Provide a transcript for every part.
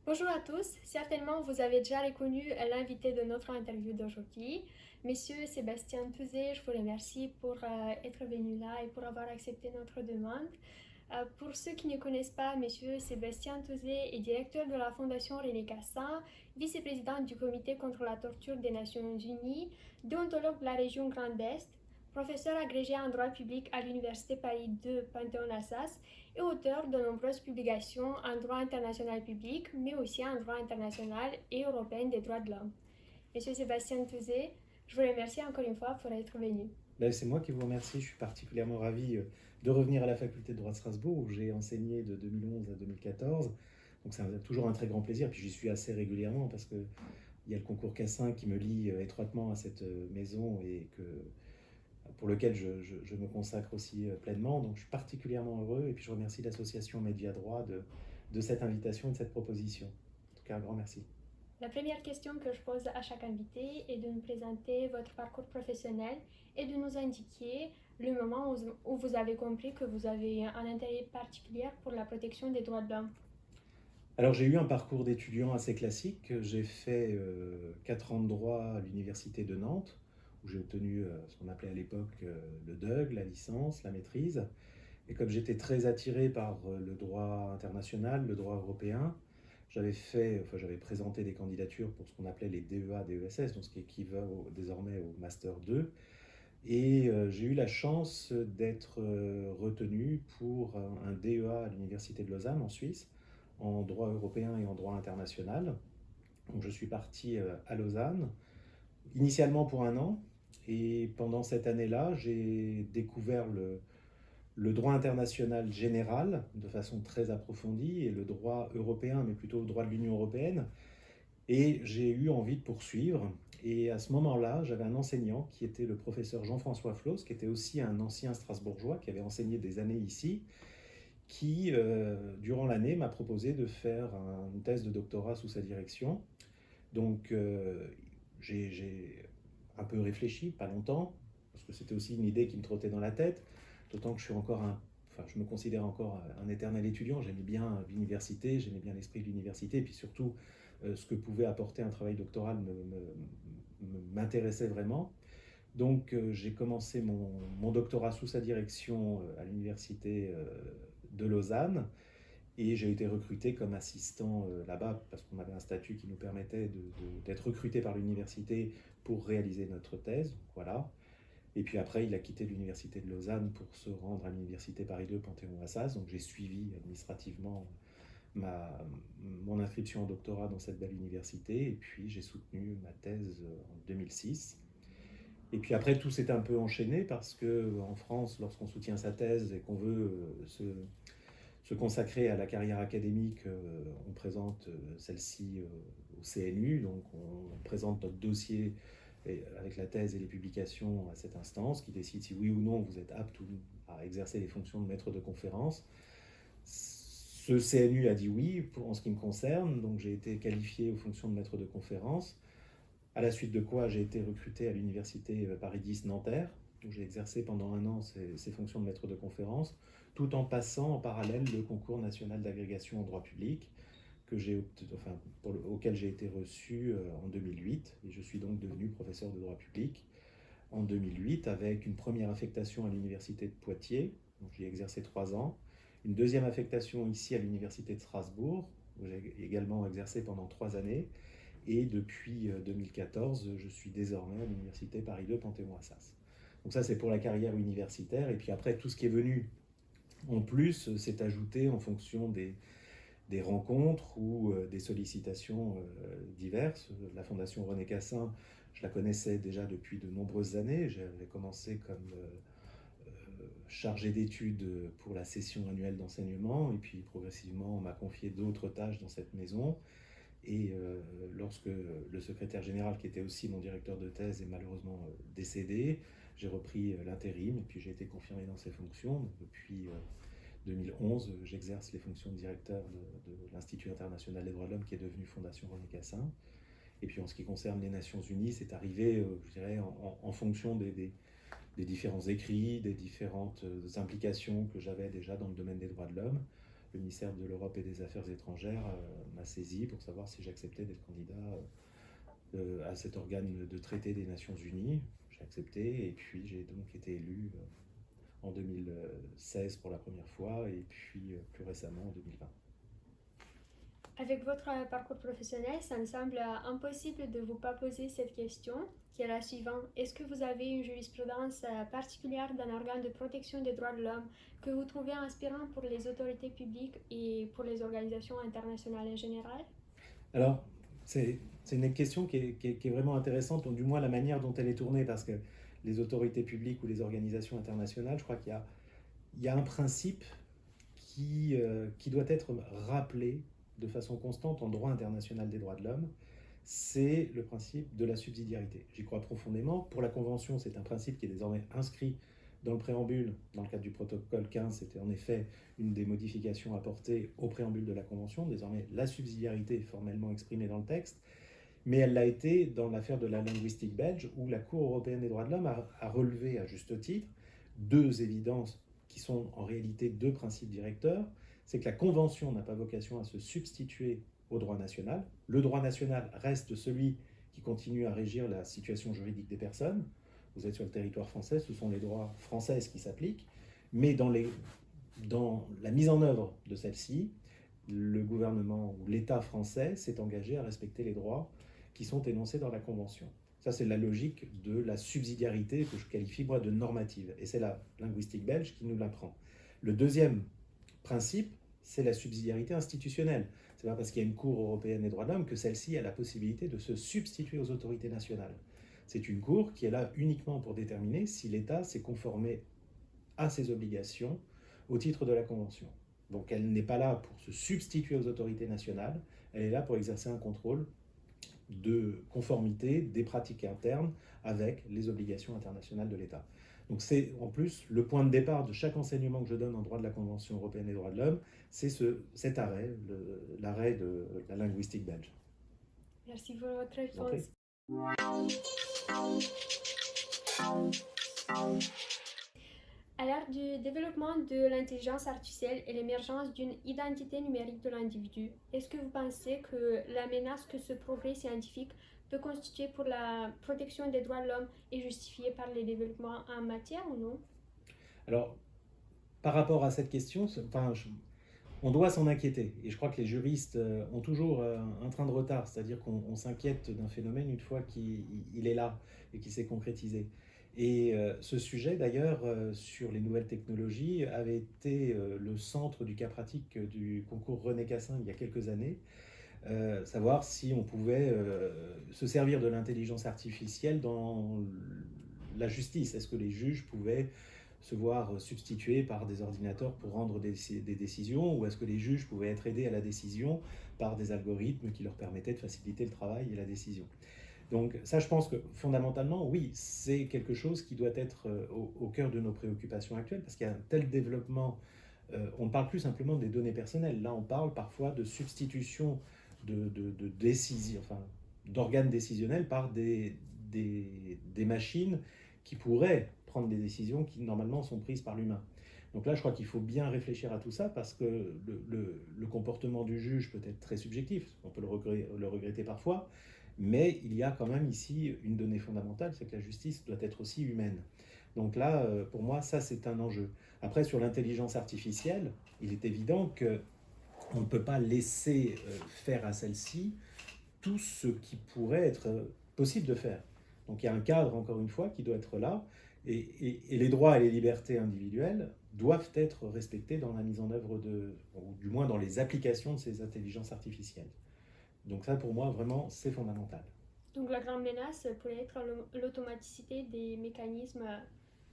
Bonjour à tous, certainement vous avez déjà reconnu l'invité de notre interview d'aujourd'hui, Monsieur Sébastien Touzé. Je vous remercie pour être venu là et pour avoir accepté notre demande. Pour ceux qui ne connaissent pas, Monsieur Sébastien Touzé est directeur de la Fondation René Cassin, vice-président du Comité contre la torture des Nations Unies, déontologue de la région Grand Est, professeur agrégé en droit public à l'Université Paris 2 Panthéon-Assas et auteur de nombreuses publications en droit international public, mais aussi en droit international et européen des droits de l'homme. Monsieur Sébastien Touzé, je vous remercie encore une fois pour être venu. C'est moi qui vous remercie. Je suis particulièrement ravi de revenir à la faculté de droit de Strasbourg où j'ai enseigné de 2011 à 2014. Donc c'est toujours un très grand plaisir. Puis j'y suis assez régulièrement parce qu'il y a le concours Cassin qui me lie étroitement à cette maison et pour lequel je me consacre aussi pleinement. Donc je suis particulièrement heureux et puis je remercie l'association Média Droit de cette invitation et de cette proposition. En tout cas, un grand merci. La première question que je pose à chaque invité est de nous présenter votre parcours professionnel et de nous indiquer le moment où vous avez compris que vous avez un intérêt particulier pour la protection des droits de l'homme. Alors j'ai eu un parcours d'étudiant assez classique. J'ai fait 4 ans de droit à l'université de Nantes, où j'ai obtenu ce qu'on appelait à l'époque le DUG, la licence, la maîtrise. Et comme j'étais très attiré par le droit international, le droit européen, j'avais présenté des candidatures pour ce qu'on appelait les DEA, DESS, donc ce qui équivaut désormais au Master 2. Et j'ai eu la chance d'être retenu pour un DEA à l'université de Lausanne en Suisse, en droit européen et en droit international. Donc je suis parti à Lausanne, initialement pour un an, et pendant cette année-là, j'ai découvert le droit international général de façon très approfondie et le droit européen, mais plutôt le droit de l'Union européenne. Et j'ai eu envie de poursuivre. Et à ce moment-là, j'avais un enseignant qui était le professeur Jean-François Floss, qui était aussi un ancien Strasbourgeois, qui avait enseigné des années ici, qui, durant l'année, m'a proposé de faire une thèse de doctorat sous sa direction. Donc, j'ai un peu réfléchi, pas longtemps, parce que c'était aussi une idée qui me trottait dans la tête, d'autant que je me considère encore un éternel étudiant. J'aimais bien l'université, j'aimais bien l'esprit de l'université, et puis surtout, ce que pouvait apporter un travail doctoral m'intéressait vraiment. Donc j'ai commencé mon doctorat sous sa direction à l'université de Lausanne et j'ai été recruté comme assistant là-bas parce qu'on avait un statut qui nous permettait d'être recruté par l'université pour réaliser notre thèse. Voilà. Et puis après, il a quitté l'université de Lausanne pour se rendre à l'université Paris 2 Panthéon-Assas. Donc j'ai suivi administrativement mon inscription en doctorat dans cette belle université et puis j'ai soutenu ma thèse en 2006. Et puis après, tout s'est un peu enchaîné parce qu'en France, lorsqu'on soutient sa thèse et qu'on veut se consacrer à la carrière académique, on présente celle-ci au CNU, donc on présente notre dossier avec la thèse et les publications à cette instance qui décide si oui ou non vous êtes apte à exercer les fonctions de maître de conférence. Ce CNU a dit oui en ce qui me concerne, donc j'ai été qualifié aux fonctions de maître de conférence, à la suite de quoi j'ai été recruté à l'université Paris 10 Nanterre, où j'ai exercé pendant un an ces fonctions de maître de conférence, tout en passant en parallèle le concours national d'agrégation en droit public, auquel j'ai été reçu en 2008, et je suis donc devenu professeur de droit public en 2008 avec une première affectation à l'université de Poitiers, donc j'y ai exercé 3 ans, une deuxième affectation ici à l'université de Strasbourg, où j'ai également exercé pendant 3 années, et depuis 2014, je suis désormais à l'université Paris 2 Panthéon-Assas. Donc ça, c'est pour la carrière universitaire, et puis après, tout ce qui est venu en plus s'est ajouté en fonction des rencontres ou des sollicitations diverses. La Fondation René Cassin, je la connaissais déjà depuis de nombreuses années. J'avais commencé comme chargé d'études pour la session annuelle d'enseignement et puis progressivement on m'a confié d'autres tâches dans cette maison. Et lorsque le secrétaire général, qui était aussi mon directeur de thèse, est malheureusement décédé, j'ai repris l'intérim et puis j'ai été confirmé dans ces fonctions. Donc, depuis 2011, j'exerce les fonctions de directeur de l'Institut international des droits de l'homme qui est devenu Fondation René Cassin. Et puis en ce qui concerne les Nations Unies, c'est arrivé, je dirais, en fonction des différents écrits, des différentes implications que j'avais déjà dans le domaine des droits de l'homme. Le ministère de l'Europe et des Affaires étrangères m'a saisi pour savoir si j'acceptais d'être candidat à cet organe de traité des Nations Unies. J'ai accepté et puis j'ai donc été élu en 2016 pour la première fois et puis plus récemment en 2020. Avec votre parcours professionnel, ça me semble impossible de ne vous pas poser cette question, qui est la suivante. Est-ce que vous avez une jurisprudence particulière d'un organe de protection des droits de l'homme que vous trouvez inspirant pour les autorités publiques et pour les organisations internationales en général? Alors, c'est une question qui est vraiment intéressante, du moins la manière dont elle est tournée, parce que les autorités publiques ou les organisations internationales, je crois qu'il y a un principe qui doit être rappelé de façon constante en droit international des droits de l'homme, c'est le principe de la subsidiarité. J'y crois profondément. Pour la Convention, c'est un principe qui est désormais inscrit dans le préambule, dans le cadre du protocole 15, c'était en effet une des modifications apportées au préambule de la Convention. Désormais, la subsidiarité est formellement exprimée dans le texte, mais elle l'a été dans l'affaire de la linguistique belge, où la Cour européenne des droits de l'homme a relevé à juste titre deux évidences qui sont en réalité deux principes directeurs. C'est que la Convention n'a pas vocation à se substituer au droit national. Le droit national reste celui qui continue à régir la situation juridique des personnes. Vous êtes sur le territoire français, ce sont les droits français qui s'appliquent, mais dans la mise en œuvre de celle-ci, le gouvernement ou l'État français s'est engagé à respecter les droits qui sont énoncés dans la Convention. Ça, c'est la logique de la subsidiarité que je qualifie, moi, de normative. Et c'est la linguistique belge qui nous l'apprend. Le deuxième principe, c'est la subsidiarité institutionnelle. C'est pas parce qu'il y a une Cour européenne des droits de l'homme que celle-ci a la possibilité de se substituer aux autorités nationales. C'est une Cour qui est là uniquement pour déterminer si l'État s'est conformé à ses obligations au titre de la Convention. Donc elle n'est pas là pour se substituer aux autorités nationales, elle est là pour exercer un contrôle de conformité des pratiques internes avec les obligations internationales de l'État. Donc c'est en plus le point de départ de chaque enseignement que je donne en droit de la Convention européenne des droits de l'homme, c'est cet arrêt, l'arrêt de la linguistique belge. Merci pour votre réponse. À l'ère du développement de l'intelligence artificielle et l'émergence d'une identité numérique de l'individu, est-ce que vous pensez que la menace que ce progrès scientifique peut constituer pour la protection des droits de l'homme est justifiée par les développements en matière ou non? Alors, par rapport à cette question, on doit s'en inquiéter. Et je crois que les juristes ont toujours un train de retard, c'est-à-dire qu'on s'inquiète d'un phénomène une fois qu'il est là et qu'il s'est concrétisé. Et ce sujet, d'ailleurs, sur les nouvelles technologies, avait été le centre du cas pratique du concours René Cassin il y a quelques années, savoir si on pouvait se servir de l'intelligence artificielle dans la justice. Est-ce que les juges pouvaient se voir substitués par des ordinateurs pour rendre des décisions, ou est-ce que les juges pouvaient être aidés à la décision par des algorithmes qui leur permettaient de faciliter le travail et la décision. Donc ça, je pense que fondamentalement, oui, c'est quelque chose qui doit être au cœur de nos préoccupations actuelles, parce qu'il y a un tel développement, on ne parle plus simplement des données personnelles, là on parle parfois de substitution de décision, enfin, d'organes décisionnels par des machines qui pourraient prendre des décisions qui normalement sont prises par l'humain. Donc là, je crois qu'il faut bien réfléchir à tout ça, parce que le comportement du juge peut être très subjectif, on peut le regretter parfois, mais il y a quand même ici une donnée fondamentale, c'est que la justice doit être aussi humaine. Donc là, pour moi, ça c'est un enjeu. Après, sur l'intelligence artificielle, il est évident qu'on ne peut pas laisser faire à celle-ci tout ce qui pourrait être possible de faire. Donc il y a un cadre, encore une fois, qui doit être là, et les droits et les libertés individuelles doivent être respectés dans la mise en œuvre ou du moins dans les applications de ces intelligences artificielles. Donc ça, pour moi, vraiment, c'est fondamental. Donc la grande menace pourrait être l'automaticité des mécanismes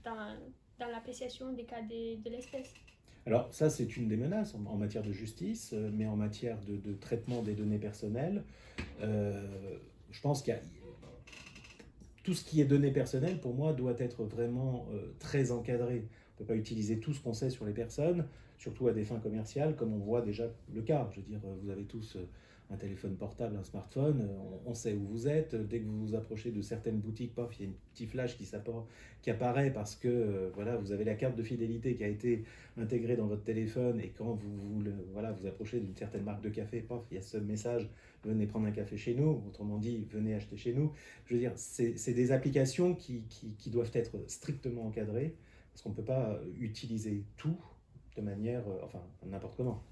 dans l'appréciation des cas de l'espèce. Alors ça, c'est une des menaces en matière de justice, mais en matière de traitement des données personnelles, je pense qu'il y a tout ce qui est données personnelles, pour moi, doit être vraiment très encadré. On ne peut pas utiliser tout ce qu'on sait sur les personnes, surtout à des fins commerciales, comme on voit déjà le cas. Je veux dire, vous avez tous un téléphone portable, un smartphone, on sait où vous êtes. Dès que vous vous approchez de certaines boutiques, paf, il y a un petit flash qui apparaît parce que voilà, vous avez la carte de fidélité qui a été intégrée dans votre téléphone et quand voilà, vous approchez d'une certaine marque de café, paf, il y a ce message, venez prendre un café chez nous, autrement dit, venez acheter chez nous. Je veux dire, c'est des applications qui doivent être strictement encadrées parce qu'on ne peut pas utiliser tout de manière, enfin, n'importe comment.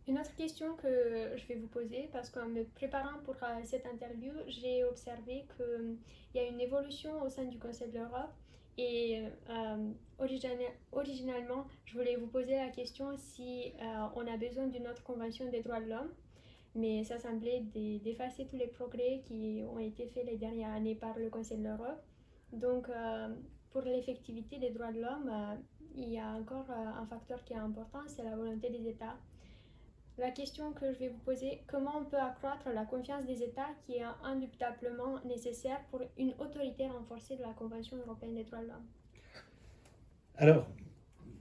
Une autre question que je vais vous poser, parce qu'en me préparant pour cette interview, j'ai observé qu'il y a une évolution au sein du Conseil de l'Europe et originalement, je voulais vous poser la question si on a besoin d'une autre convention des droits de l'homme, mais ça semblait d'effacer tous les progrès qui ont été faits les dernières années par le Conseil de l'Europe. Donc, pour l'effectivité des droits de l'homme, il y a encore un facteur qui est important, c'est la volonté des États. La question que je vais vous poser, comment on peut accroître la confiance des États qui est indubitablement nécessaire pour une autorité renforcée de la Convention européenne des droits de l'homme? Alors,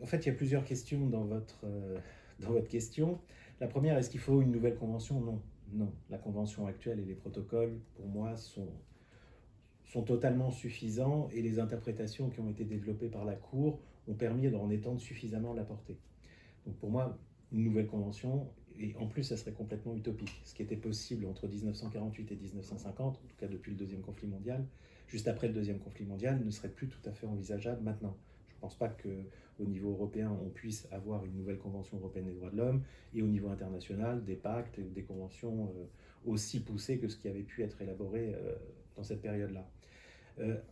en fait, il y a plusieurs questions dans votre question. La première, est-ce qu'il faut une nouvelle convention? Non. Non. La convention actuelle et les protocoles, pour moi, sont totalement suffisants et les interprétations qui ont été développées par la Cour ont permis d'en étendre suffisamment la portée. Donc pour moi, une nouvelle convention, et en plus ça serait complètement utopique. Ce qui était possible entre 1948 et 1950, en tout cas depuis le deuxième conflit mondial, juste après le deuxième conflit mondial, ne serait plus tout à fait envisageable maintenant. Je ne pense pas qu'au niveau européen, on puisse avoir une nouvelle convention européenne des droits de l'homme, et au niveau international, des pactes, des conventions aussi poussées que ce qui avait pu être élaboré dans cette période-là.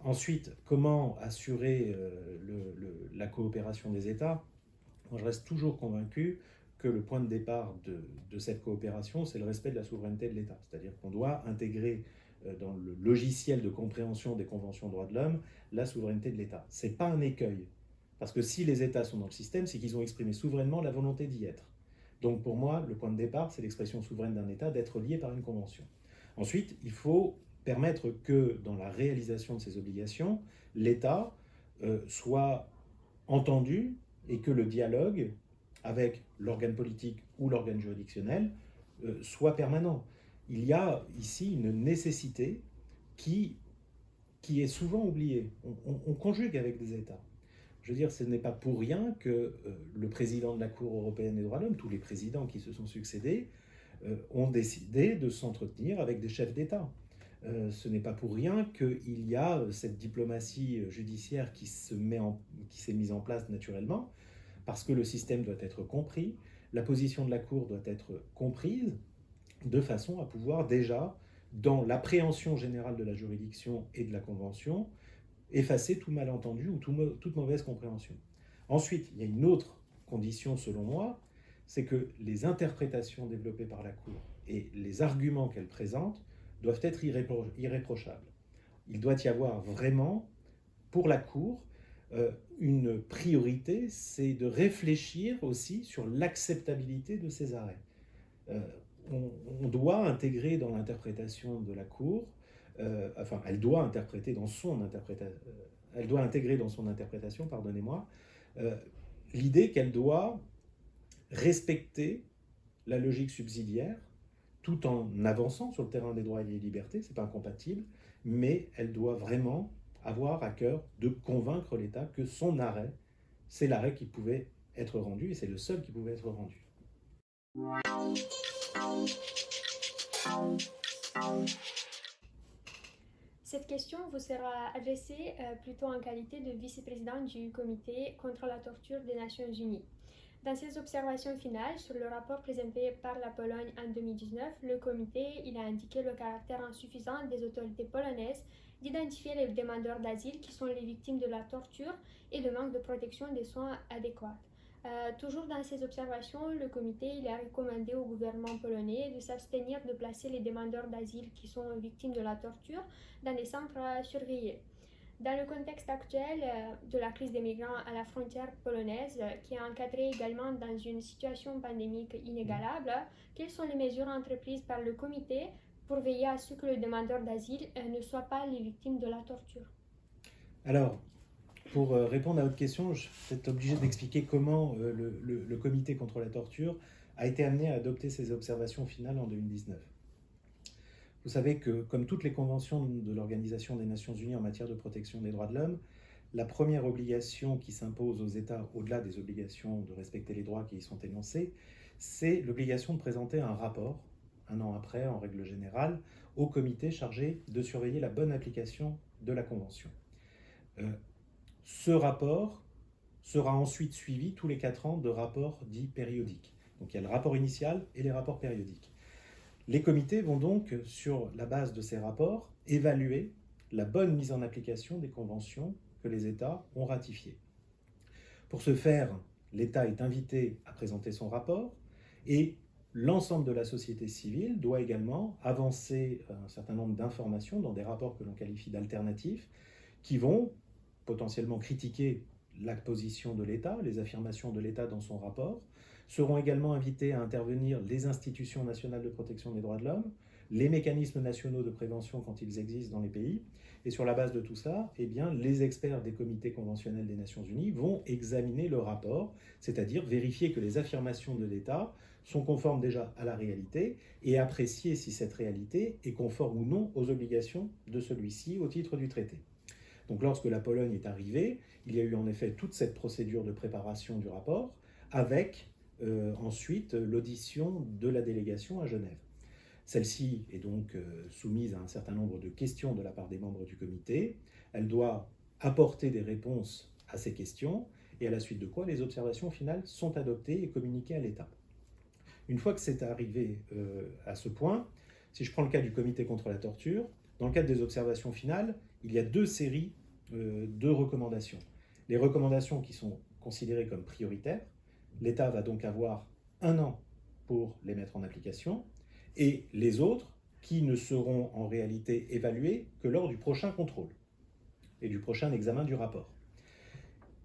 Ensuite, comment assurer la coopération des États? Moi, je reste toujours convaincu que le point de départ de cette coopération, c'est le respect de la souveraineté de l'État. C'est-à-dire qu'on doit intégrer dans le logiciel de compréhension des conventions droits de l'homme la souveraineté de l'État. Ce n'est pas un écueil, parce que si les États sont dans le système, c'est qu'ils ont exprimé souverainement la volonté d'y être. Donc pour moi, le point de départ, c'est l'expression souveraine d'un État d'être lié par une convention. Ensuite, il faut permettre que dans la réalisation de ces obligations, l'État soit entendu et que le dialogue avec l'organe politique ou l'organe juridictionnel soit permanent. Il y a ici une nécessité qui est souvent oubliée. On conjugue avec des États. Je veux dire, ce n'est pas pour rien que le président de la Cour européenne des droits de l'homme, tous les présidents qui se sont succédés, ont décidé de s'entretenir avec des chefs d'État. Ce n'est pas pour rien qu'il y a cette diplomatie judiciaire qui s'est mise en place naturellement, parce que le système doit être compris, la position de la Cour doit être comprise, de façon à pouvoir déjà, dans l'appréhension générale de la juridiction et de la Convention, effacer tout malentendu ou toute mauvaise compréhension. Ensuite, il y a une autre condition selon moi, c'est que les interprétations développées par la Cour et les arguments qu'elle présente doivent être irréprochables. Il doit y avoir vraiment, pour la Cour, une priorité, c'est de réfléchir aussi sur l'acceptabilité de ces arrêts. On doit intégrer dans l'interprétation de la Cour, enfin, elle doit intégrer dans son interprétation, pardonnez-moi, l'idée qu'elle doit respecter la logique subsidiaire tout en avançant sur le terrain des droits et des libertés, c'est pas incompatible, mais elle doit vraiment avoir à cœur de convaincre l'État que son arrêt, c'est l'arrêt qui pouvait être rendu et c'est le seul qui pouvait être rendu. Cette question vous sera adressée plutôt en qualité de vice-président du comité contre la torture des Nations Unies. Dans ses observations finales sur le rapport présenté par la Pologne en 2019, le comité a indiqué le caractère insuffisant des autorités polonaises d'identifier les demandeurs d'asile qui sont les victimes de la torture et de manque de protection des soins adéquats. Toujours dans ses observations, le comité a recommandé au gouvernement polonais de s'abstenir de placer les demandeurs d'asile qui sont victimes de la torture dans les centres surveillés. Dans le contexte actuel de la crise des migrants à la frontière polonaise, qui est encadrée également dans une situation pandémique inégalable, quelles sont les mesures entreprises par le comité pour veiller à ce que les demandeurs d'asile ne soient pas les victimes de la torture? Alors, pour répondre à votre question, je suis peut-être obligé d'expliquer comment le comité contre la torture a été amené à adopter ces observations finales en 2019. Vous savez que, comme toutes les conventions de l'Organisation des Nations Unies en matière de protection des droits de l'homme, la première obligation qui s'impose aux États, au-delà des obligations de respecter les droits qui y sont énoncés, c'est l'obligation de présenter un rapport, un an après, en règle générale, au comité chargé de surveiller la bonne application de la Convention. Ce rapport sera ensuite suivi tous les 4 ans de rapports dits périodiques. Donc il y a le rapport initial et les rapports périodiques. Les comités vont donc, sur la base de ces rapports, évaluer la bonne mise en application des conventions que les États ont ratifiées. Pour ce faire, l'État est invité à présenter son rapport et l'ensemble de la société civile doit également avancer un certain nombre d'informations dans des rapports que l'on qualifie d'alternatifs qui vont potentiellement critiquer la position de l'État, les affirmations de l'État dans son rapport. Seront également invités à intervenir les institutions nationales de protection des droits de l'homme, les mécanismes nationaux de prévention quand ils existent dans les pays. Et sur la base de tout ça, eh bien, les experts des comités conventionnels des Nations Unies vont examiner le rapport, c'est-à-dire vérifier que les affirmations de l'État sont conformes déjà à la réalité et apprécier si cette réalité est conforme ou non aux obligations de celui-ci au titre du traité. Donc lorsque la Pologne est arrivée, il y a eu en effet toute cette procédure de préparation du rapport avec ensuite l'audition de la délégation à Genève. Celle-ci est donc soumise à un certain nombre de questions de la part des membres du comité. Elle doit apporter des réponses à ces questions et à la suite de quoi les observations finales sont adoptées et communiquées à l'État. Une fois que c'est arrivé à ce point, si je prends le cas du comité contre la torture, dans le cadre des observations finales, il y a 2 séries de recommandations. Les recommandations qui sont considérées comme prioritaires, l'État va donc avoir 1 an pour les mettre en application, et les autres qui ne seront en réalité évaluées que lors du prochain contrôle et du prochain examen du rapport.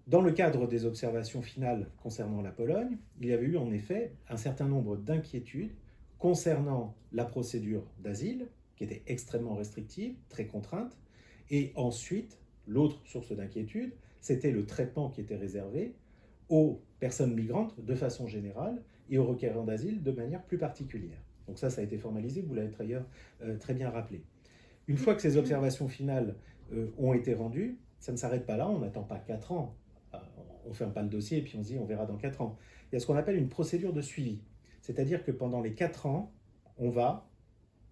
Dans le cadre des observations finales concernant la Pologne, il y avait eu en effet un certain nombre d'inquiétudes concernant la procédure d'asile, qui était extrêmement restrictive, très contrainte, et ensuite, l'autre source d'inquiétude, c'était le traitement qui était réservé aux personnes migrantes de façon générale et aux requérants d'asile de manière plus particulière. Donc ça a été formalisé, vous l'avez d'ailleurs très bien rappelé. Une fois que ces observations finales ont été rendues, ça ne s'arrête pas là, on n'attend pas 4 ans, on ne ferme pas le dossier et puis on se dit on verra dans 4 ans. Il y a ce qu'on appelle une procédure de suivi, c'est-à-dire que pendant les 4 ans, on va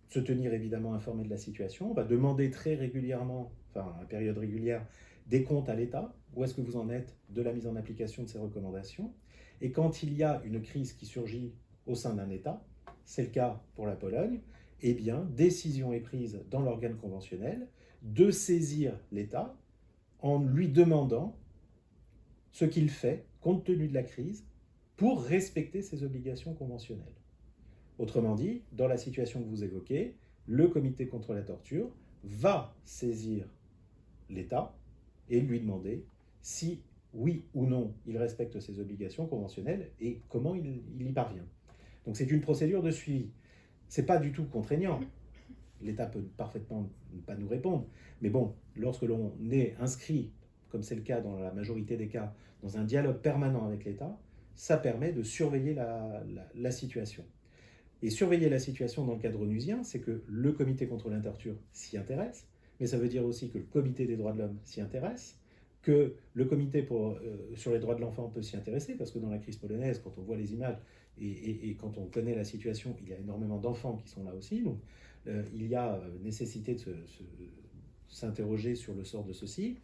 se tenir évidemment informé de la situation, on va demander très régulièrement, enfin à période régulière, des comptes à l'État, où est-ce que vous en êtes de la mise en application de ces recommandations, et quand il y a une crise qui surgit au sein d'un État, c'est le cas pour la Pologne, eh bien, décision est prise dans l'organe conventionnel de saisir l'État en lui demandant ce qu'il fait, compte tenu de la crise, pour respecter ses obligations conventionnelles. Autrement dit, dans la situation que vous évoquez, le comité contre la torture va saisir l'État et lui demander si, oui ou non, il respecte ses obligations conventionnelles et comment il y parvient. Donc c'est une procédure de suivi. Ce n'est pas du tout contraignant. L'État peut parfaitement ne pas nous répondre. Mais bon, lorsque l'on est inscrit, comme c'est le cas dans la majorité des cas, dans un dialogue permanent avec l'État, ça permet de surveiller la situation. Et surveiller la situation dans le cadre onusien, c'est que le comité contre la torture s'y intéresse, mais ça veut dire aussi que le comité des droits de l'homme s'y intéresse, que le comité sur les droits de l'enfant peut s'y intéresser, parce que dans la crise polonaise, quand on voit les images et quand on connaît la situation, il y a énormément d'enfants qui sont là aussi, donc il y a nécessité de s'interroger sur le sort de ceux-ci,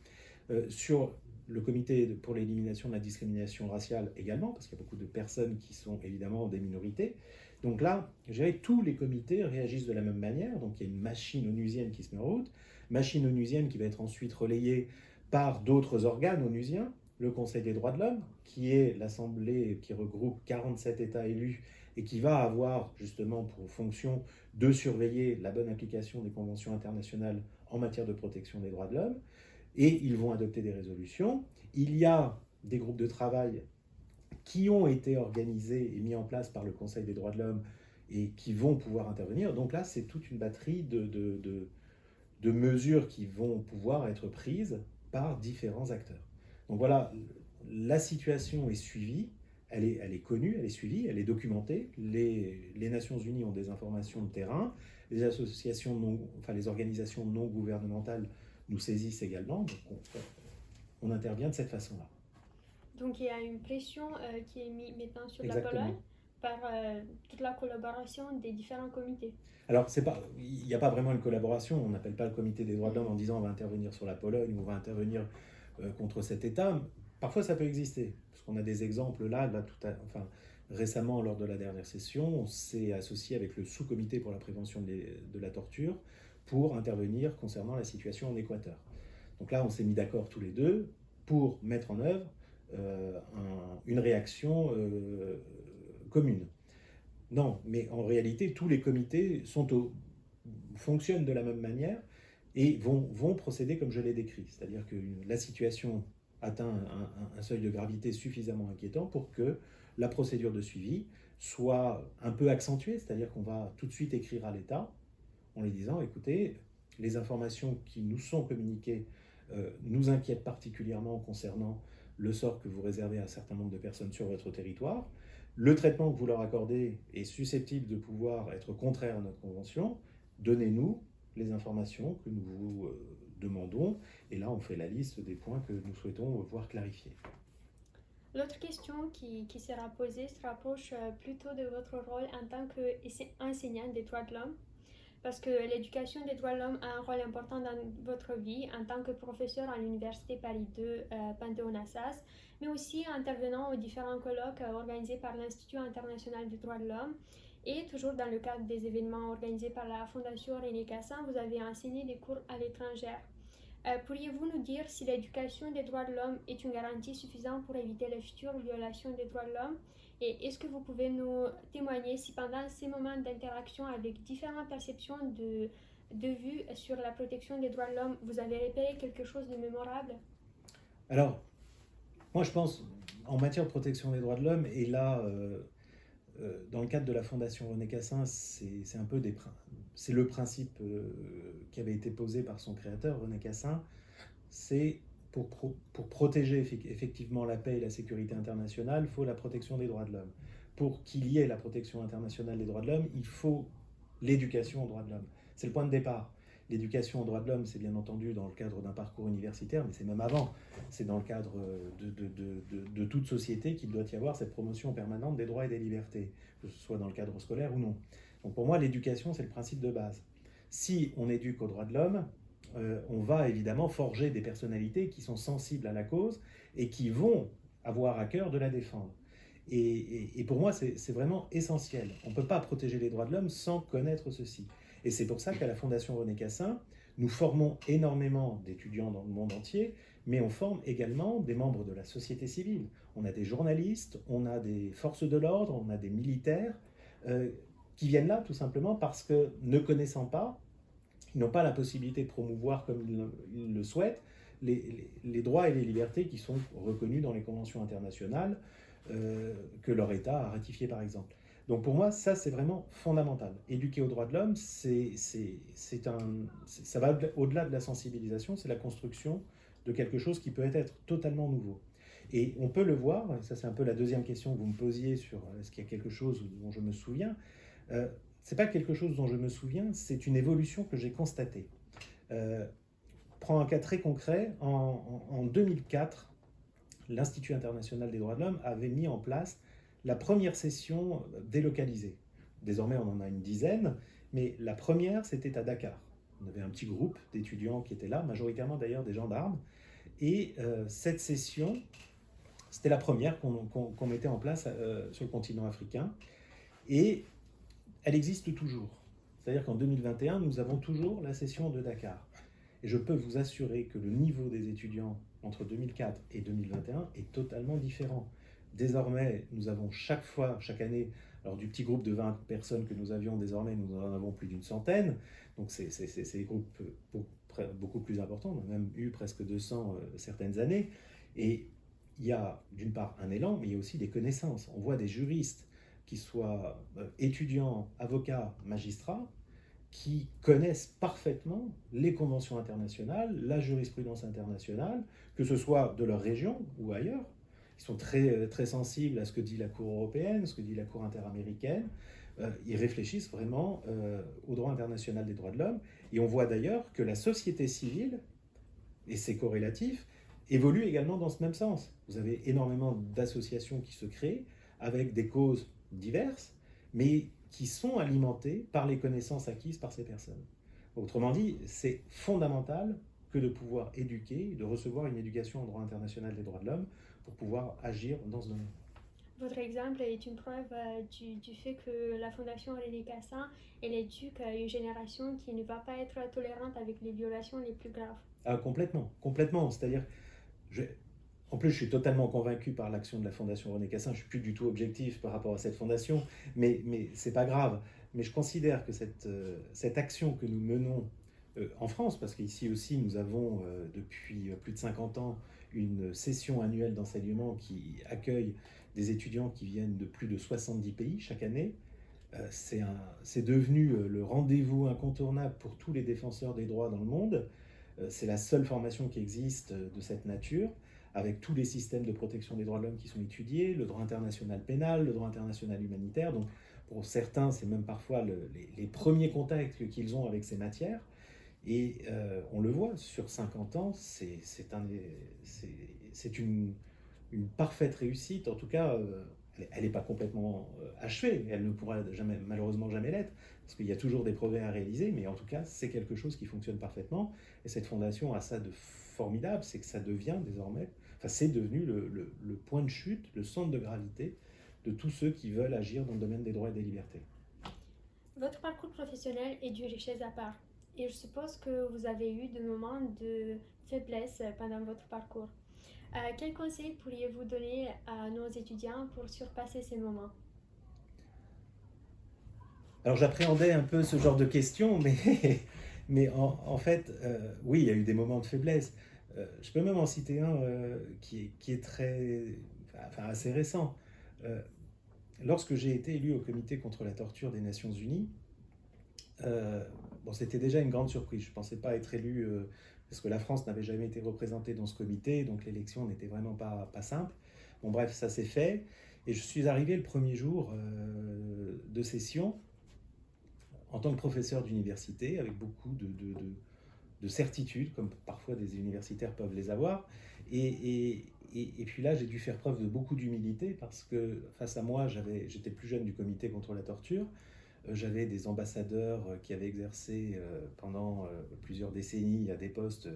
sur le comité pour l'élimination de la discrimination raciale également, parce qu'il y a beaucoup de personnes qui sont évidemment des minorités. Donc là, je dirais, tous les comités réagissent de la même manière, donc il y a une machine onusienne qui se met en route, machine onusienne qui va être ensuite relayée par d'autres organes onusiens, le Conseil des droits de l'homme, qui est l'assemblée qui regroupe 47 États élus et qui va avoir justement pour fonction de surveiller la bonne application des conventions internationales en matière de protection des droits de l'homme, et ils vont adopter des résolutions. Il y a des groupes de travail qui ont été organisés et mis en place par le Conseil des droits de l'homme et qui vont pouvoir intervenir. Donc là, c'est toute une batterie de mesures qui vont pouvoir être prises par différents acteurs. Donc voilà, la situation est suivie, elle est connue, elle est suivie, elle est documentée. Les Nations Unies ont des informations de terrain, les associations enfin les organisations non gouvernementales nous saisissent également, donc on intervient de cette façon-là. Donc il y a une pression qui est mise maintenant sur la Exactement. Pologne par toute la collaboration des différents comités. Alors, il n'y a pas vraiment une collaboration. On n'appelle pas le comité des droits de l'homme en disant on va intervenir sur la Pologne ou on va intervenir contre cet État. Parfois, ça peut exister. Parce qu'on a des exemples là enfin, récemment, lors de la dernière session, on s'est associé avec le sous-comité pour la prévention de la torture pour intervenir concernant la situation en Équateur. Donc là, on s'est mis d'accord tous les deux pour mettre en œuvre une réaction commune. Non, mais en réalité, tous les comités fonctionnent de la même manière et vont procéder comme je l'ai décrit. C'est-à-dire que la situation atteint un seuil de gravité suffisamment inquiétant pour que la procédure de suivi soit un peu accentuée, c'est-à-dire qu'on va tout de suite écrire à l'État en lui disant, écoutez, les informations qui nous sont communiquées nous inquiètent particulièrement concernant le sort que vous réservez à un certain nombre de personnes sur votre territoire. Le traitement que vous leur accordez est susceptible de pouvoir être contraire à notre convention. Donnez-nous les informations que nous vous demandons. Et là, on fait la liste des points que nous souhaitons voir clarifiés. L'autre question qui sera posée se rapproche plutôt de votre rôle en tant qu'enseignant des droits de l'homme, parce que l'éducation des droits de l'homme a un rôle important dans votre vie en tant que professeur à l'Université Paris 2 Panthéon-Assas, mais aussi intervenant aux différents colloques organisés par l'Institut international des droits de l'homme. Et toujours dans le cadre des événements organisés par la Fondation René Cassin, vous avez enseigné des cours à l'étranger. Pourriez-vous nous dire si l'éducation des droits de l'homme est une garantie suffisante pour éviter les futures violations des droits de l'homme? Et est-ce que vous pouvez nous témoigner si pendant ces moments d'interaction avec différentes perceptions de vue sur la protection des droits de l'homme, vous avez repéré quelque chose de mémorable? Alors, moi je pense, en matière de protection des droits de l'homme, et là, dans le cadre de la Fondation René Cassin, c'est le principe qui avait été posé par son créateur, René Cassin, c'est pour protéger effectivement la paix et la sécurité internationale, il faut la protection des droits de l'homme. Pour qu'il y ait la protection internationale des droits de l'homme, il faut l'éducation aux droits de l'homme. C'est le point de départ. L'éducation aux droits de l'homme, c'est bien entendu dans le cadre d'un parcours universitaire, mais c'est même avant. C'est dans le cadre de toute société qu'il doit y avoir cette promotion permanente des droits et des libertés, que ce soit dans le cadre scolaire ou non. Donc pour moi, l'éducation, c'est le principe de base. Si on éduque aux droits de l'homme, on va évidemment forger des personnalités qui sont sensibles à la cause et qui vont avoir à cœur de la défendre. Et pour moi, c'est vraiment essentiel. On ne peut pas protéger les droits de l'homme sans connaître ceci. Et c'est pour ça qu'à la Fondation René Cassin, nous formons énormément d'étudiants dans le monde entier, mais on forme également des membres de la société civile. On a des journalistes, on a des forces de l'ordre, on a des militaires qui viennent là tout simplement parce que, ne connaissant pas, ils n'ont pas la possibilité de promouvoir comme ils le souhaitent les droits et les libertés qui sont reconnus dans les conventions internationales que leur État a ratifiées par exemple. Donc pour moi, ça c'est vraiment fondamental. Éduquer aux droits de l'homme, ça va au-delà de la sensibilisation, c'est la construction de quelque chose qui peut être totalement nouveau. Et on peut le voir, et ça c'est un peu la deuxième question que vous me posiez sur est-ce qu'il y a quelque chose dont je me souviens. C'est pas quelque chose dont je me souviens, c'est une évolution que j'ai constatée. Prends un cas très concret, en 2004, l'Institut international des droits de l'homme avait mis en place la première session délocalisée. Désormais, on en a une dizaine, mais la première, c'était à Dakar. On avait un petit groupe d'étudiants qui étaient là, majoritairement d'ailleurs des gendarmes, et cette session, c'était la première qu'on mettait en place sur le continent africain, et elle existe toujours. C'est-à-dire qu'en 2021, nous avons toujours la session de Dakar. Et je peux vous assurer que le niveau des étudiants entre 2004 et 2021 est totalement différent. Désormais, nous avons chaque année, alors du petit groupe de 20 personnes que nous avions, désormais nous en avons plus d'une centaine. Donc c'est des groupes beaucoup plus importants. On a même eu presque 200 certaines années. Et il y a d'une part un élan, mais il y a aussi des connaissances. On voit des juristes qui soient étudiants, avocats, magistrats, qui connaissent parfaitement les conventions internationales, la jurisprudence internationale, que ce soit de leur région ou ailleurs. ils sont très sensibles à ce que dit la Cour européenne, ce que dit la Cour interaméricaine. Ils réfléchissent vraiment au droit international des droits de l'homme. Et on voit d'ailleurs que la société civile et ses corrélatifs évoluent également dans ce même sens. Vous avez énormément d'associations qui se créent avec des causes diverses, mais qui sont alimentées par les connaissances acquises par ces personnes. Autrement dit, c'est fondamental que de pouvoir éduquer, de recevoir une éducation en droit international des droits de l'homme pour pouvoir agir dans ce domaine. Votre exemple est une preuve du fait que la Fondation René Cassin, elle éduque une génération qui ne va pas être tolérante avec les violations les plus graves. Ah, complètement, complètement. C'est-à-dire, en plus, je suis totalement convaincu par l'action de la Fondation René Cassin. Je ne suis plus du tout objectif par rapport à cette fondation, mais ce n'est pas grave. Mais je considère que cette action que nous menons en France, parce qu'ici aussi, nous avons depuis plus de 50 ans une session annuelle d'enseignement qui accueille des étudiants qui viennent de plus de 70 pays chaque année. C'est devenu le rendez-vous incontournable pour tous les défenseurs des droits dans le monde. C'est la seule formation qui existe de cette nature, avec tous les systèmes de protection des droits de l'homme qui sont étudiés, le droit international pénal, le droit international humanitaire. Donc, pour certains, c'est même parfois les premiers contacts qu'ils ont avec ces matières. Et on le voit, sur 50 ans, c'est une parfaite réussite. En tout cas, elle n'est pas complètement achevée. Elle ne pourra malheureusement jamais l'être, parce qu'il y a toujours des progrès à réaliser. Mais en tout cas, c'est quelque chose qui fonctionne parfaitement. Et cette fondation a ça de formidable, c'est que ça devient désormais, c'est devenu le point de chute, le centre de gravité de tous ceux qui veulent agir dans le domaine des droits et des libertés. Votre parcours professionnel est d'une richesse à part. Et je suppose que vous avez eu des moments de faiblesse pendant votre parcours. Quels conseils pourriez-vous donner à nos étudiants pour surpasser ces moments? Alors j'appréhendais un peu ce genre de questions, mais en fait, oui, il y a eu des moments de faiblesse. Je peux même en citer un qui est assez récent. Lorsque j'ai été élu au comité contre la torture des Nations Unies, c'était déjà une grande surprise. Je ne pensais pas être élu parce que la France n'avait jamais été représentée dans ce comité, donc l'élection n'était vraiment pas simple. Bon, bref, ça s'est fait. Et je suis arrivé le premier jour de session en tant que professeur d'université, avec beaucoup de certitudes, comme parfois des universitaires peuvent les avoir. Et puis là, j'ai dû faire preuve de beaucoup d'humilité, parce que face à moi, j'étais le plus jeune du comité contre la torture. J'avais des ambassadeurs qui avaient exercé pendant plusieurs décennies à des postes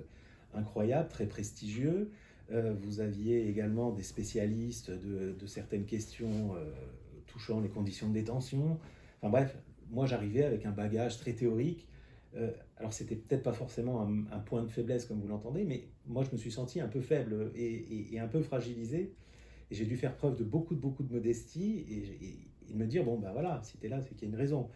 incroyables, très prestigieux. Vous aviez également des spécialistes de certaines questions touchant les conditions de détention. Enfin bref, moi j'arrivais avec un bagage très théorique. Alors c'était peut-être pas forcément un point de faiblesse comme vous l'entendez, mais moi je me suis senti un peu faible et un peu fragilisé. Et j'ai dû faire preuve de beaucoup de modestie et me dire, bon ben voilà, si t'es là, c'est qu'il y a une raison.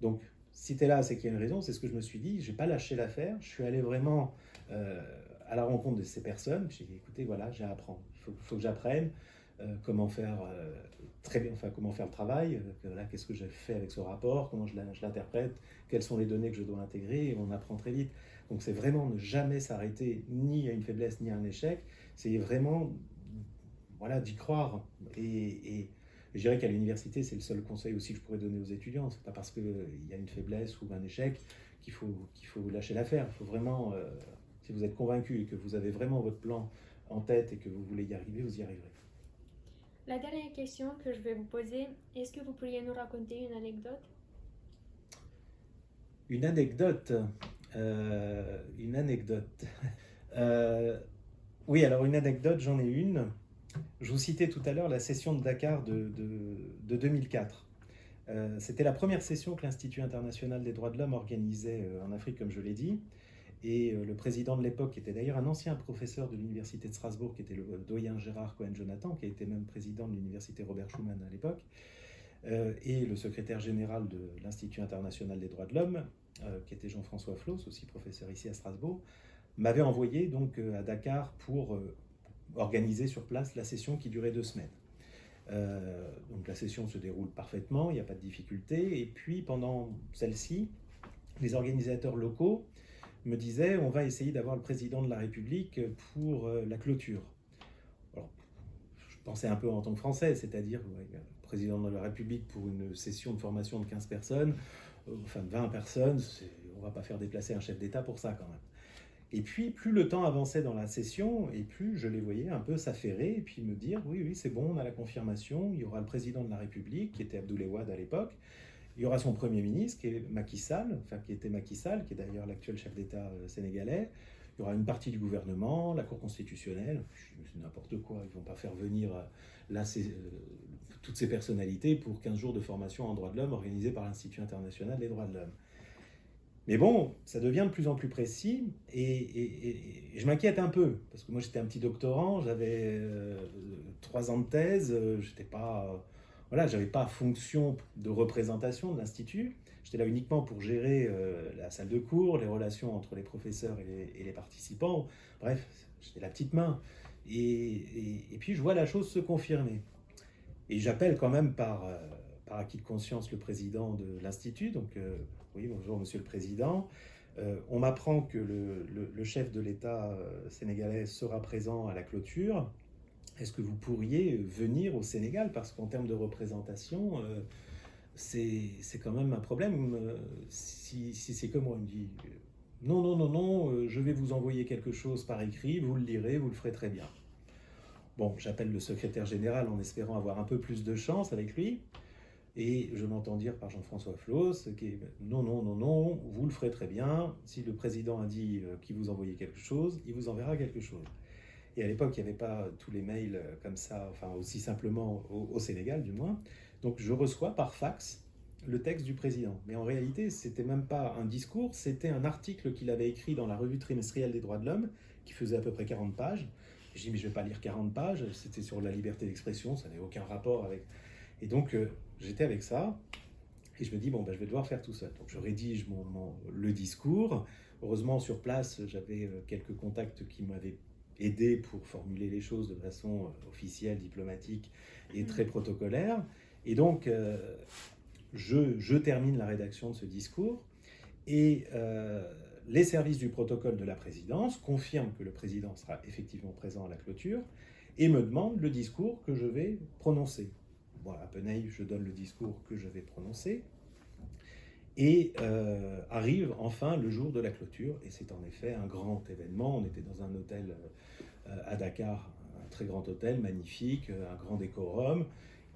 Donc si t'es là, c'est qu'il y a une raison, c'est ce que je me suis dit. Je n'ai pas lâché l'affaire, je suis allé vraiment à la rencontre de ces personnes. J'ai dit, écoutez, voilà, j'ai à apprendre. Il faut que j'apprenne comment faire comment faire le travail, qu'est-ce que j'ai fait avec ce rapport, comment je l'interprète, quelles sont les données que je dois intégrer, et on apprend très vite. Donc c'est vraiment ne jamais s'arrêter ni à une faiblesse ni à un échec, c'est vraiment d'y croire. Et je dirais qu'à l'université, c'est le seul conseil aussi que je pourrais donner aux étudiants. C'est pas parce qu'il y a une faiblesse ou un échec qu'il faut lâcher l'affaire. Il faut vraiment, si vous êtes convaincu et que vous avez vraiment votre plan en tête et que vous voulez y arriver, vous y arriverez. La dernière question que je vais vous poser, est-ce que vous pourriez nous raconter une anecdote? Une anecdote. Une anecdote. Oui, alors une anecdote, j'en ai une. Je vous citais tout à l'heure la session de Dakar de 2004. C'était la première session que l'Institut international des droits de l'homme organisait en Afrique, comme je l'ai dit. Et le président de l'époque, qui était d'ailleurs un ancien professeur de l'université de Strasbourg, qui était le doyen Gérard Cohen-Jonathan, qui a été même président de l'université Robert Schuman à l'époque, et le secrétaire général de l'Institut international des droits de l'homme, qui était Jean-François Floss, aussi professeur ici à Strasbourg, m'avait envoyé donc à Dakar pour organiser sur place la session qui durait 2 semaines. Donc la session se déroule parfaitement, il n'y a pas de difficulté. Et puis pendant celle-ci, les organisateurs locaux me disaient, on va essayer d'avoir le président de la République pour la clôture. Alors, pensais un peu en tant que Français, c'est-à-dire président de la République pour une session de formation de 15 personnes, enfin de 20 personnes, on ne va pas faire déplacer un chef d'État pour ça quand même. Et puis, plus le temps avançait dans la session, et plus je les voyais un peu s'affairer, et puis me dire, oui, oui, c'est bon, on a la confirmation, il y aura le président de la République, qui était Abdoulaye Wade à l'époque, il y aura son Premier ministre, qui est Macky Sall, enfin qui était Macky Sall, qui est d'ailleurs l'actuel chef d'État sénégalais, il y aura une partie du gouvernement, la Cour constitutionnelle, c'est n'importe quoi, ils ne vont pas faire venir là toutes ces personnalités pour 15 jours de formation en droits de l'homme organisée par l'Institut international des droits de l'homme. Mais bon, ça devient de plus en plus précis et je m'inquiète un peu parce que moi j'étais un petit doctorant, j'avais 3 ans de thèse, j'étais pas, voilà, j'avais pas fonction de représentation de l'institut. J'étais là uniquement pour gérer la salle de cours, les relations entre les professeurs et les participants. Bref, j'étais la petite main. Et puis je vois la chose se confirmer. Et j'appelle quand même par acquis de conscience le président de l'Institut, donc oui, bonjour Monsieur le Président. On m'apprend que le chef de l'État sénégalais sera présent à la clôture. Est-ce que vous pourriez venir au Sénégal? Parce qu'en termes de représentation, c'est quand même un problème. Si c'est comme moi, il me dit non, non, non, non, je vais vous envoyer quelque chose par écrit, vous le lirez, vous le ferez très bien. Bon, j'appelle le secrétaire général en espérant avoir un peu plus de chance avec lui. Et je m'entends dire par Jean-François Floss qui non, non, non, non, vous le ferez très bien. Si le président a dit qu'il vous envoyait quelque chose, il vous enverra quelque chose. Et à l'époque, il n'y avait pas tous les mails comme ça, enfin aussi simplement au Sénégal du moins. Donc je reçois par fax le texte du président. Mais en réalité, c'était même pas un discours, c'était un article qu'il avait écrit dans la revue trimestrielle des droits de l'homme, qui faisait à peu près 40 pages. Je dis, mais je ne vais pas lire 40 pages, c'était sur la liberté d'expression, ça n'avait aucun rapport avec... Et donc, j'étais avec ça, et je me dis, bon, ben, je vais devoir faire tout ça. Donc, je rédige le discours. Heureusement, sur place, j'avais quelques contacts qui m'avaient aidé pour formuler les choses de façon officielle, diplomatique et très protocolaire. Et donc, je termine la rédaction de ce discours, et les services du protocole de la présidence confirment que le président sera effectivement présent à la clôture et me demandent le discours que je vais prononcer. Bon, un peu naïf, je donne le discours que je vais prononcer et arrive enfin le jour de la clôture, et c'est en effet un grand événement. On était dans un hôtel à Dakar, un très grand hôtel, magnifique, un grand décorum,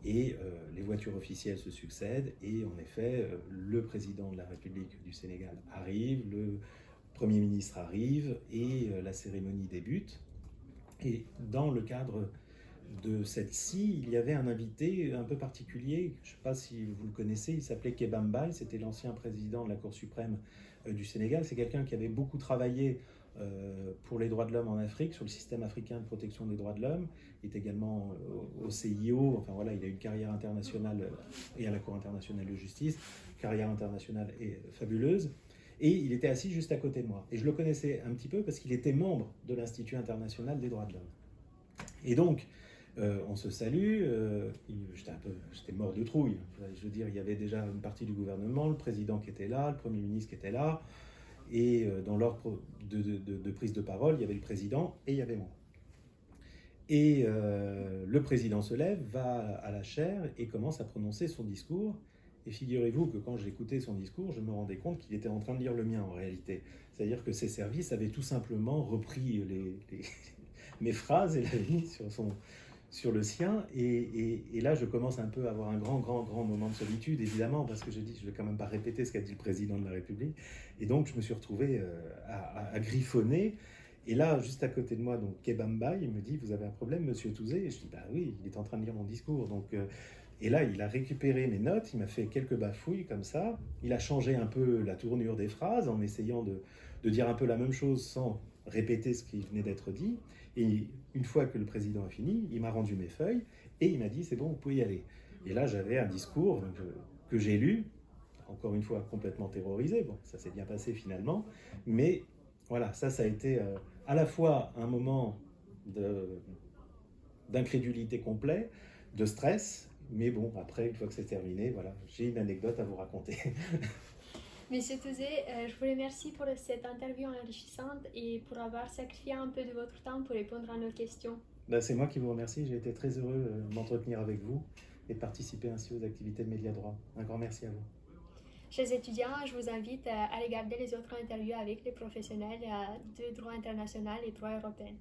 et les voitures officielles se succèdent, et en effet, le président de la République du Sénégal arrive, le Premier ministre arrive, et la cérémonie débute. Et dans le cadre de celle-ci, il y avait un invité un peu particulier, je ne sais pas si vous le connaissez, il s'appelait Kéba Mbaye, c'était l'ancien président de la Cour suprême du Sénégal. C'est quelqu'un qui avait beaucoup travaillé pour les droits de l'homme en Afrique, sur le système africain de protection des droits de l'homme. Il est également au CIO, enfin voilà, il a une carrière internationale et à la Cour internationale de justice, carrière internationale et fabuleuse. Et il était assis juste à côté de moi. Et je le connaissais un petit peu parce qu'il était membre de l'Institut international des droits de l'homme. Et donc, on se salue, j'étais mort de trouille. Je veux dire, il y avait déjà une partie du gouvernement, le président qui était là, le Premier ministre qui était là, et dans l'ordre de prise de parole, il y avait le président et il y avait moi. Et le président se lève, va à la chaire et commence à prononcer son discours. Et figurez-vous que quand j'écoutais son discours, je me rendais compte qu'il était en train de lire le mien en réalité. C'est-à-dire que ses services avaient tout simplement repris mes phrases et l'avaient mis sur le sien. Et là, je commence un peu à avoir un grand moment de solitude, évidemment, parce que je dis, je ne vais quand même pas répéter ce qu'a dit le président de la République. Et donc, je me suis retrouvé à griffonner. Et là, juste à côté de moi, donc Kéba Mbaye, il me dit, vous avez un problème, monsieur Touzé? Et je dis, bah oui, il est en train de lire mon discours. Donc, et là, il a récupéré mes notes, il m'a fait quelques bafouilles comme ça. Il a changé un peu la tournure des phrases en essayant de dire un peu la même chose sans répéter ce qui venait d'être dit. Et une fois que le président a fini, il m'a rendu mes feuilles et il m'a dit, c'est bon, vous pouvez y aller. Et là, j'avais un discours que j'ai lu, encore une fois complètement terrorisé. Bon, ça s'est bien passé finalement, mais voilà, ça a été à la fois un moment d'incrédulité complet, de stress, mais bon, après, une fois que c'est terminé, voilà, j'ai une anecdote à vous raconter. Monsieur Touzé, je vous remercie pour cette interview enrichissante et pour avoir sacrifié un peu de votre temps pour répondre à nos questions. Ben, c'est moi qui vous remercie. J'ai été très heureux de m'entretenir avec vous et de participer ainsi aux activités de Média Droit. Un grand merci à vous. Chers étudiants, je vous invite à regarder les autres interviews avec les professionnels de droit international et droit européen.